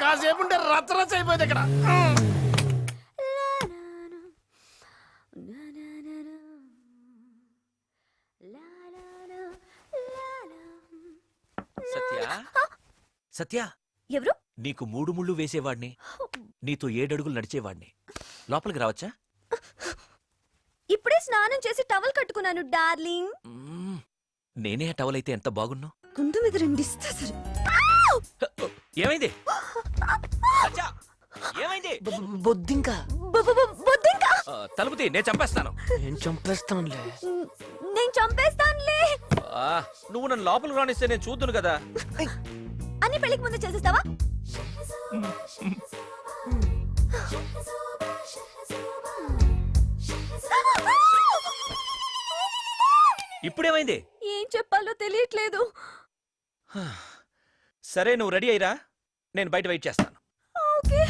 కాసేపు ఉంటే రచ్చరచ్చ అయిపోయింది ఇక్కడ. సత్య సత్య, ఎవరు? నీకు 3 ముళ్ళు వేసేవాడిని, నీతో 7 అడుగులు నడిచేవాడిని. లోపలికి రావచ్చా? ఇప్పుడే స్నానం చేసి టవల్ కట్టుకున్నాను డార్లింగ్. నేనే ఆ టవల్ అయితే ఎంత బాగున్నావు. గుండు మీద రెండిస్తా సరే. ఏమైంది సత్య? ఏమైంది? బొద్దింక బొద్దింకా. తలుపుతి, నేను చంపేస్తాను. నేను చంపేస్తానులే. నేను చంపేస్తానులే. నువ్వు నన్ను లోపలికి రానిస్తే నేను చూద్దును కదా. అన్ని పెళ్లికి ముందు చేసేస్తావా? ఇప్పుడేమైంది? ఏం చెప్పాలో తెలియట్లేదు. సరే, నువ్వు రెడీ అయ్యిరా, నేను బయట వెయిట్ చేస్తాను. ఓకే.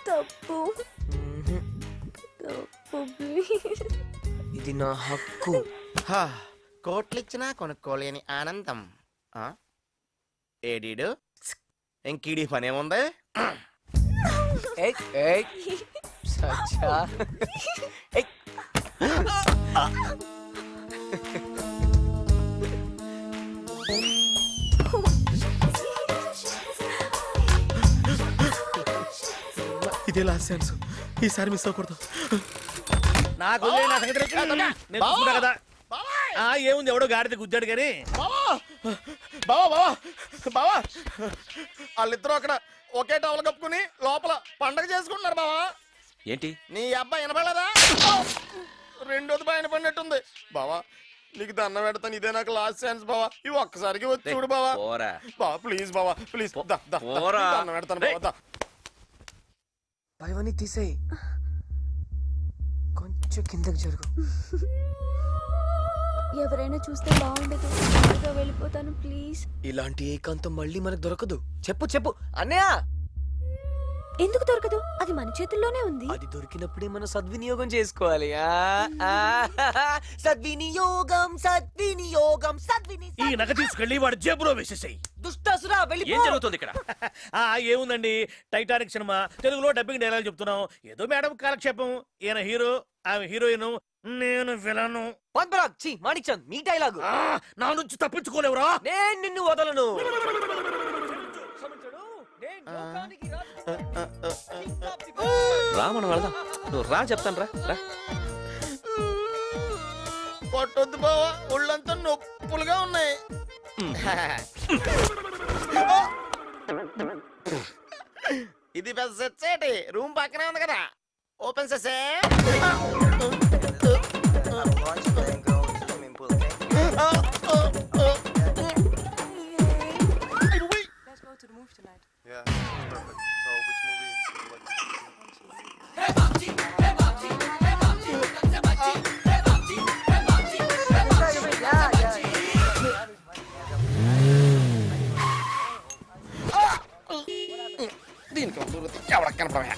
తప్పు తప్పు ప్లీజ్. ఇది నా హక్కు. కోట్లిచ్చినా కొనుక్కోలేని ఆనందం. ఏడీడు ఇంకీడి పనేముంది? ఏయ్ ఏయ్ సచ్చా. ఏయ్ ఇదే లాస్ట్ ఛాన్స్, ఈసారి మిస్ అవ్వకూడదు. నాకు కదా ఏముంది, ఎవడో గాడిద గుద్దాడు కానీ. బావా వాళ్ళిద్దరూ అక్కడ ఒకే టవల్ కప్పుకుని లోపల పండగ చేసుకుంటున్నారు. బావా ఏంటి? నీ అబ్బాయి వినపడలేదా? రెండోది బాగా వినపడినట్టుంది. బావా నీకు దండం పెడతాను, ఇదే నాకు లాస్ట్ ఛాన్స్ బావా. ఇవి ఒక్కసారికి వచ్చి చూడు బావా. బావా ప్లీజ్ బావా, ప్లీజ్ దండం పెడతాను బావా. పైవన్నీ తీసేయి, కొంచెం కిందకి జరుగు. ఎవరైనా చూస్తే బాగుండదు, త్వరగా వెళ్ళిపోతాను ప్లీజ్. ఇలాంటి ఏకాంతం మళ్ళీ మనకు దొరకదు. చెప్పు చెప్పు అన్నయ్య. ఎందుకు దొరకదు? అది మన చేతుల్లోనే ఉంది. అది దొరికినప్పుడే మనం సద్వినియోగం చేసుకోవాలి. సద్వినియోగం సద్వినియోగం ఈ నగ తీసుకెళ్లి వాడు జేబులో వేసేసాయి. దుష్టాసురా వెళ్ళి. ఏం జరుగుతుంది ఇక్కడ? ఏముందండి, టైటానిక్ సినిమా తెలుగులో డబ్బింగ్ డైలాగ్ చెప్తున్నాం. ఏదో మేడం కాలక్షేపం. ఈయన హీరో, ఆమె హీరోయిన్, నేను విలను. మాణిక్చంద్ మీ డైలాగు. నా నుంచి తప్పించుకోలేవురా. నేను నిన్ను వదలను. రా, మనం వెళ్దాం. నువ్వు రా, చెప్తాను రా. కొట్టొద్దు బావా, ఒళ్ళంతా నొప్పులుగా ఉన్నాయి. ఇది పెద్ద సెట్, రూమ్ పక్కనే ఉంది కదా, ఓపెన్ చేసే. దీనికి ఎవరికి కనపడమే.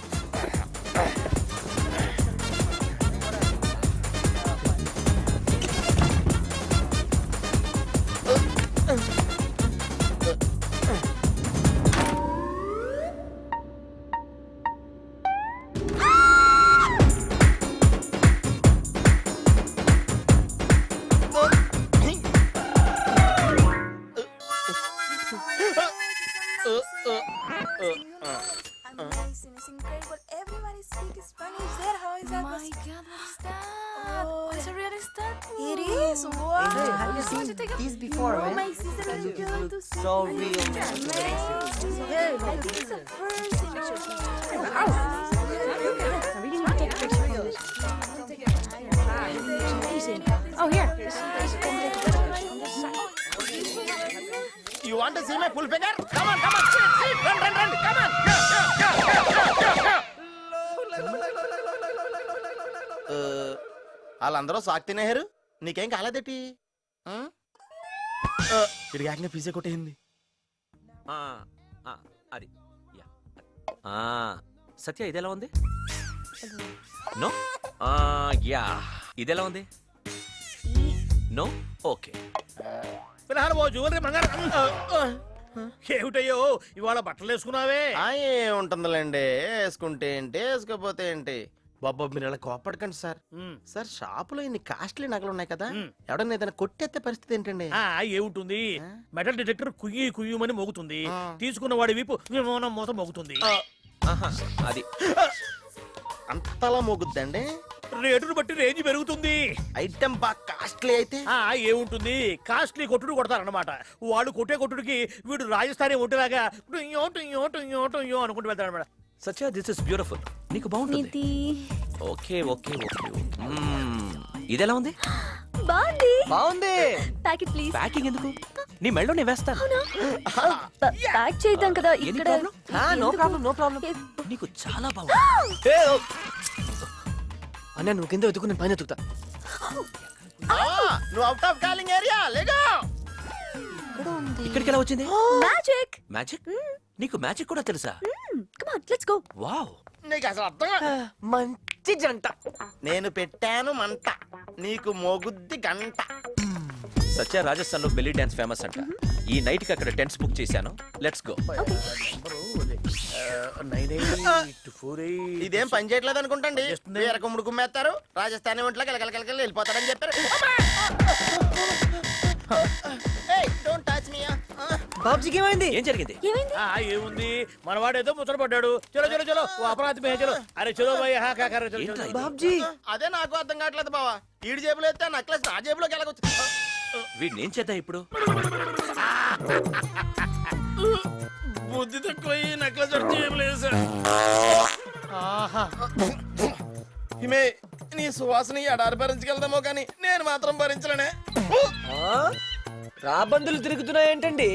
Amazing, it's incredible. Everybody speaks Spanish there. How is that? My God, what is that? Oh, it's a real stunt. It is. Wow. Hey, have you seen this before, Oh, man? my sister is going to So real. Hey, I think it's the first in I really need to take a picture of this. Amazing. Oh, here. You want to see my full figure? Come on, run, come on. వాళ్ళందరూ సాక్ తినేహారు, నీకేం కాలేదేటి? ఇది ఏకంగా pizza కొట్టేయింది. ఆ, ఆ, అది yeah. ఆ, సత్య ఇదెలా ఉంది? నో యా, ఇదెలా ఉంది? No okay. పిల్లలు ఓ జ్యువెలరీ బంగారం ఏమిటయ్యో ఇవాళ బట్టలు వేసుకున్నావే? ఉంటుందిలేండి, వేసుకుంటే ఏంటి వేసుకోపోతే ఏంటి. బాబా మీరు ఇలా కోపడకండి సార్. సార్ షాపులో ఇన్ని కాస్ట్లీ నగలు ఉన్నాయి కదా, ఎవడన్నా ఏదైనా కొట్టేస్తే పరిస్థితి ఏంటండి? ఏముంటుంది, మెటల్ డిటెక్టర్ కుయ్యమని మోగుతుంది, తీసుకున్న వాడి వీపు విమానం మూత మోగుతుంది. ఆహా, అది అంతలా మోగుద్దండి? రేటును బట్టి రేంజ్ పెరుగుతుంది. ఐటమ్ బాగా కాస్ట్లీ అయితే ఏముంటుంది, కాస్ట్లీ కొట్టుడు కొడతారన్నమాట. వాడు కొట్టే కొట్టుడికి వీడు రాజస్థానీ ఒంటిలాగా అనుకుంటూ వెళ్తాడు అనమాట. సత్య దిస్ ఇస్ బ్యూటిఫుల్. నీకు బాగుంటుంది. Okay okay okay. ఇదెలా ఉంది? బాగుంది. బాగుంది. Packet please. ప్యాకింగ్ ఎందుకు? నీ మెళ్ళో నేను వేస్తాను. ప్యాక్ చేద్దాం కదా ఎనీ ఇక్కడ. Problem? No problem, no problem. నీకు చాలా బాగుంది. అన్న నువ్వు కింద వెతుకు, నేను పైన ఎత్తుకుతా. నువ్వు అవుట్ ఆఫ్ కాలింగ్ ఏరియా లేగా. ఇక్కడికి ఎలా వచ్చింది? మ్యాజిక్. మ్యాజిక్? నీకు మ్యాజిక్ కూడా తెలుసా? Come on let's go. Wow. నీకు అసలు అర్థం మంచి జంట. నేను పెట్టాను మంట, నీకు మోగుద్ది గంట. సత్య రాజస్థాన్ లో బెల్లీ డాన్స్ ఫేమస్ అంట. ఈ నైట్ కి అక్కడ టెంట్స్ బుక్ చేశాను. Let's go. ఇదేం పని చేయట్లేదు అనుకుంటండి. వేరే కుమ్ముడు కుమ్మేస్తారు, రాజస్థానీ ఒంట్లో కలకలకలకలు వెళ్ళిపోతారని చెప్పారు. Don't touch me. బాబ్జీకి ఏమైంది? ఏం జరిగింది? ఏముంది, మనవాడు ఏదో ముచ్చట పడ్డాడు. చలో చలో చలో, ఓ అపరాధి మే చలో. అరే చలో భయ్, ఏంట్రా ఇది? బాబ్జీ అదే నాకు అర్థం కావట్లేదు బావా. ఈడు జేబులో ఎత్తే నక్లెస్ నా జేబులోకి వెళ్ళకొచ్చు. వీడిని ఏం చేద్దాం ఇప్పుడు? బుద్ధి తక్కువ నక్లెస్ జేబులేదు సార్. హిమే నీ సువాసన ఎడారి భరించగలదేమో కానీ నేను మాత్రం భరించలేనే. రాబందులు తిరుగుతున్నాయేంటండి?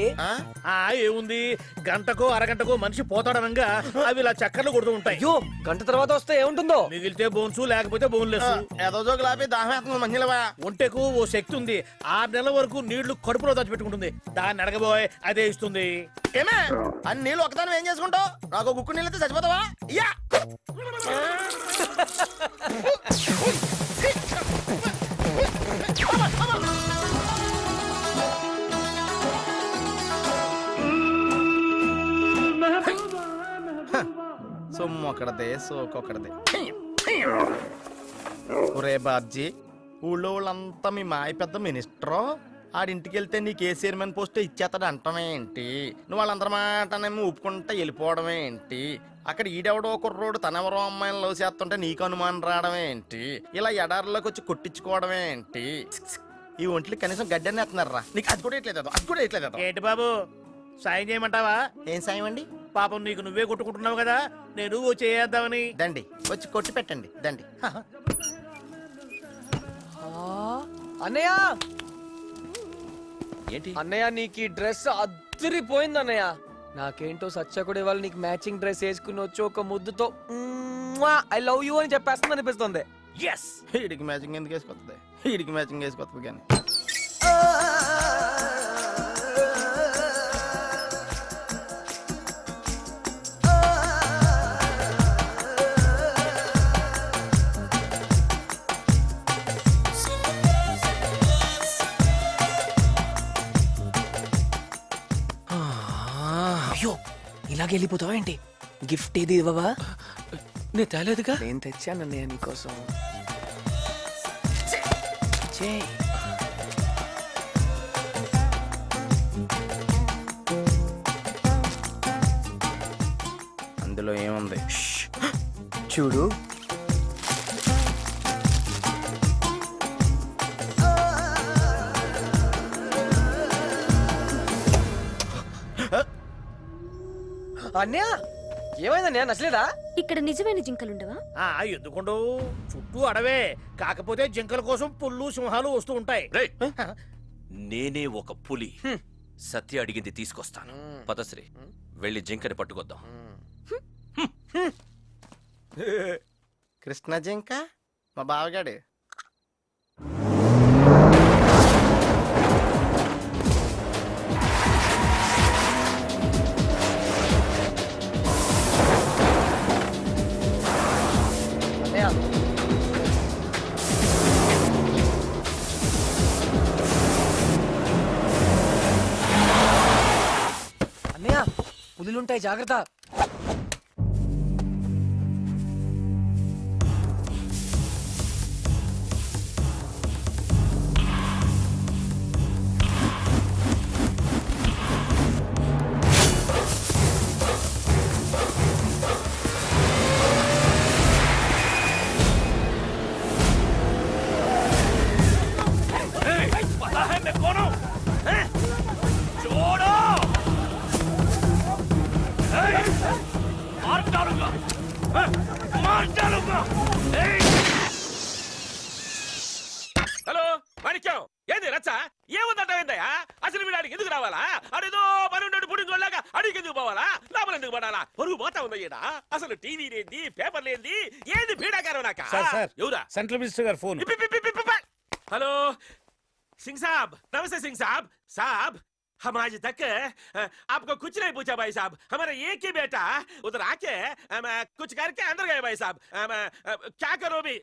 ఏముంది, గంటకో అరగంటకో మనిషి పోతాడనంగా అవి ఇలా చక్కర్లు కొడుతూ ఉంటాయి. అయ్యో గంట తర్వాత వస్తే ఏముంటుందో? మిగిలితే బోన్స్, లేకపోతే బోన్లెస్. ఏదో జోకులు ఆపి దాహేస్తుంది మహిళవా. ఒంటెకు ఓ శక్తి ఉంది, 6 నెలల వరకు నీళ్లు కడుపులో దాచిపెట్టుకుంటుంది. దాన్ని అడగబోయ్ అదే ఇస్తుంది. ఏమే అన్ని నీళ్ళు ఒకదాని ఏం చేసుకుంటావు? నాకు గుక్కు నీళ్ళతో చచ్చిపోతావా? ఇయ్యా సొమ్ము ఒకడదే సోకొకడదే. ఒరే బాబ్జీ, ఊళ్ళో వాళ్ళంతా మీ మాయ పెద్ద మినిస్టరు, ఆడింటికి వెళ్తే నీకు ఏ చైర్మన్ పోస్ట్ ఇచ్చేస్తాడు అంటమే ఏంటి? నువ్వు వాళ్ళందరి మాటనేమో ఊపుకుంటా వెళ్ళిపోవడమే ఏంటి? అక్కడ ఈడెవడో కుర్రోడు తనెవరో అమ్మాయిని లవ్ చేస్తుంటే నీకు అనుమానం రావడమే ఏంటి? ఇలా ఎడారిలోకి వచ్చి కొట్టించుకోవడమే ఏంటి? ఈ ఒంట్లకి కనీసం గడ్డని ఎత్తున్నారా? నీకు అది కూడా ఇట్లేదు, అది కూడా ఇట్లేదు. ఏంటి బాబు, సాయం చేయమంటావా? ఏం సాయం అండి? పాపం నీకు నువ్వే కొట్టుకుంటున్నావు కదా, నేను ఓ చేద్దామని. దండి వచ్చి కొట్టి పెట్టండి దండి. అన్నయ్య ఏంటి? అన్నయ్య నీకు ఈ డ్రెస్ అద్దరిపోయింది అన్నయ్య. నాకేంటో సత్య కూడా ఇవాళ నీకు మ్యాచింగ్ డ్రెస్ వేసుకుని వచ్చి ఒక ముద్దుతో ఐ లవ్ యూ అని చెప్పేస్తుంది అనిపిస్తుంది. ఎస్. వీడికి మ్యాచింగ్ ఎందుకు వేసుకొస్తుంది? వీడికి మ్యాచింగ్ వేసుకొస్తుంది కానీ. అయ్యో ఇలాగే వెళ్ళిపోతావా ఏంటి? గిఫ్ట్ ఏది ఇవ్వవా? నేను తేలేదుగా. నేను తెచ్చానన్నయ్య నీకోసం. చేయి. అందులో ఏముంది చూడు. అన్నయ్య ఏమైందన్నయ్య, నచ్చలేదా? ఇక్కడ నిజమైన జింకలుండవా? ఎందుకుండవు, చుట్టూ అడవే. కాకపోతే జింకల కోసం పుల్లు సింహాలు వస్తూ ఉంటాయి. రేయ్, నేనే ఒక పులి. సత్య అడిగింది తీసుకొస్తాను. పదశ్రీ వెళ్ళి జింకని పట్టుకొద్దాం. కృష్ణ జింక మా బావగాడు. పులులుంటాయి జాగ్రత్త. హలో మాణిక్యం, ఏంది రచ్చ? ఏముందంటావేందయ్యా? అసలు వీడానికి ఎందుకు రావాలా? అదేదో పనుండడు పుడింగోళ్ళగా అడిగి ఎందుకు పోవాలా? లోపల ఎందుకు పడాలా? పరుగు పోతా ఉందయ్యా. అసలు టీవీ లేంది, పేపర్ లేంది, ఏంది పీడాకారం నాక? ఎవరా? సెంట్రల్ మినిస్టర్ గారు ఫోన్. हेलो सिंह साहब, नमस्ते सिंह साहब. साहब हम आज तक आपको कुछ नहीं पूछा भाई साहब. हमारा एक ही बेटा उधर आके कुछ करके अंदर गए भाई साहब. क्या करो भी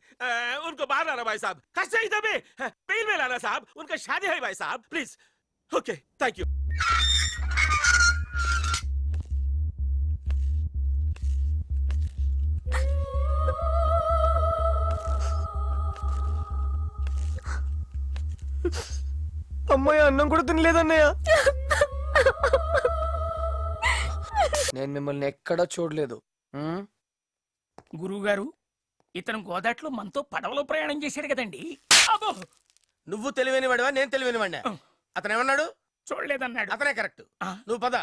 उनको बाहर लाना भाई साहब. कष्ट ही तभी पेन में लाना साहब. उनका शादी है भाई साहब. प्लीज. Okay thank you. అమ్మాయి అన్నం కూడా తినలేదన్నయ్య. నేను మిమ్మల్ని ఎక్కడా చూడలేదు. గురువుగారు, ఇతను గోదాట్లో మనతో పడవలో ప్రయాణం చేశాడు కదండి. అబ్బో, నువ్వు తెలివైన వాడివా, నేను తెలివైన వాడినా? అతను ఏమన్నాడు? చూడలేదన్నాడు. అతనే కరెక్ట్. నువ్వు పద.